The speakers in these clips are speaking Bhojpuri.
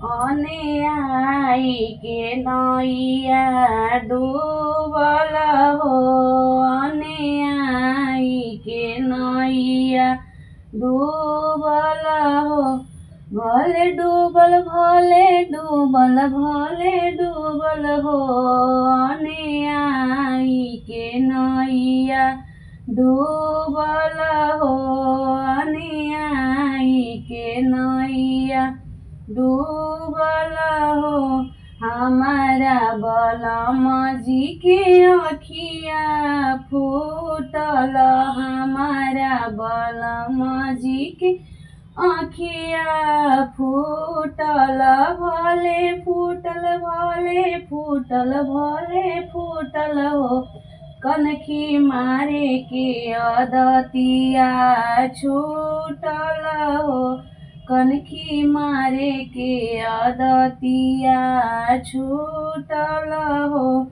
अने आई के नैया डूबल हो। अने आई के नैया डूबल हो। भले डूबल भले डूबल भले डूबल हो। अने आई के नैया डूबल हो। अने आई के नैया डूबल हो। हमारा बलम जी के अखिया फूटल। हमारा बलम जी के अखिया फूटल। भले फूटल भले फूटल भले फूटल हो। कनखी मारे के अदतिया छूटल हो। कनखी मारे के अदतिया छूटल हो।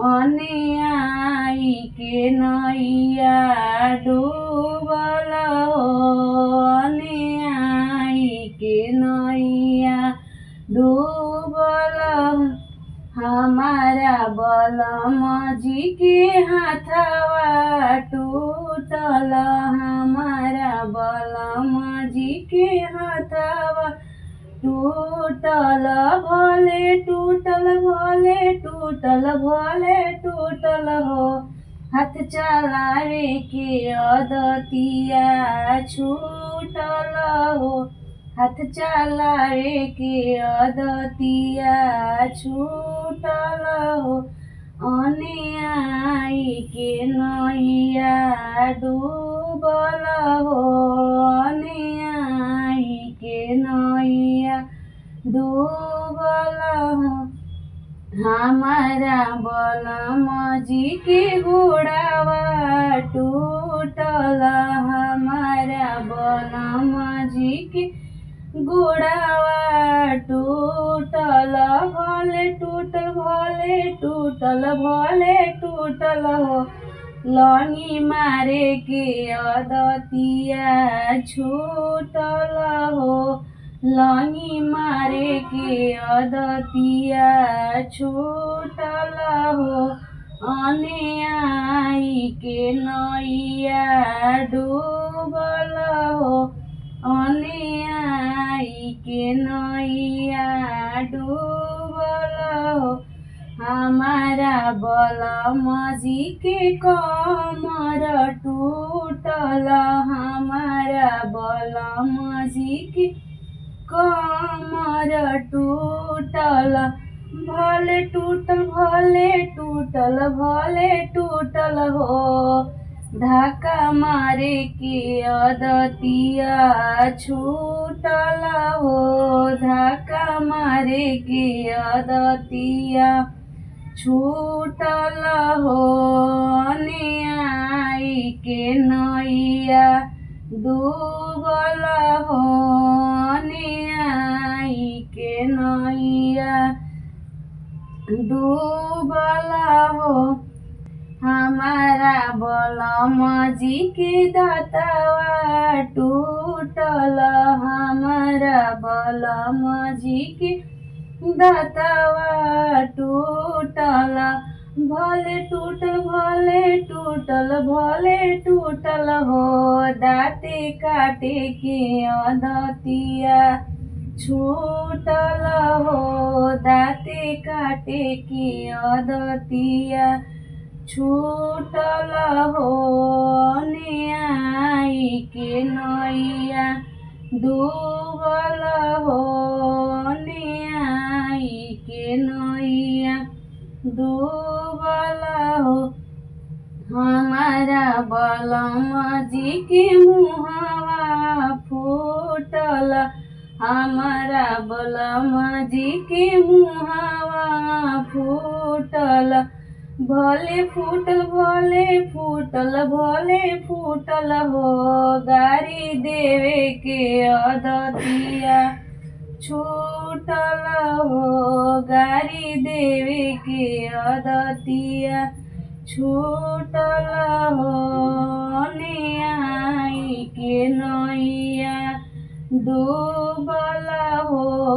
अने आई के नैया डूबल हो। अने आई के नैया डूबल हो। हमारा बलम जी के हाथवा टूटल। हमारा बलम जी के हाथवा टूटल। भले टूटल भले टूटल भले टूटल हो। हाथ चलावे के अदतिया छूटल हो। हाथ चलावे के अदतिया छूटल हो। अने आई के नैया डूबल हो। अने आई के नैया डूबल हो। हमारा बलम जी के गोड़वा टूटल। हमारा बलम जी के गोड़वा टूटल। भले टूटल भले टूटल भले टूटल हो। लंगी मारे के अदतिया छूटल हो। लंगी मारे के अदतिया छूटल हो। अने आई के नैया डूबल हो। अने आई के नैया डूबल हो। हमारा बलम जी के कमर टूटल। हमारा बलम जी के कमर टूटल। भले टूटल भले टूटल भले टूटल हो। धक्का मारे के अदतिया छूटल हो। धक्का मारे के अदतिया छूटल हो। अने आई के नैया डूबल हो। अने आई के नैया डूबल हो। हमारा बलम जी के दाँतवा टूटल। हमारा बलम जी के दाँतवा टूटल। भले टूटल भले टूटल भले टूटल हो। दाँते काटे के अदतिया छूटल हो। दाँते काटे के अदतिया छूटल हो। अने आई के नैया डूबल हो। अने आई के नैया डूबल हो। हमारा बलम जी के मुहवा फूटल। हमारा बलम जी के मुहवा फूटल। भले फूटल भले फूटल भले फूटल हो। गारी देवे के अदतिया छूटल हो। गारी देवे के अदतिया छूटल हो। अने आई के नैया डूबल हो।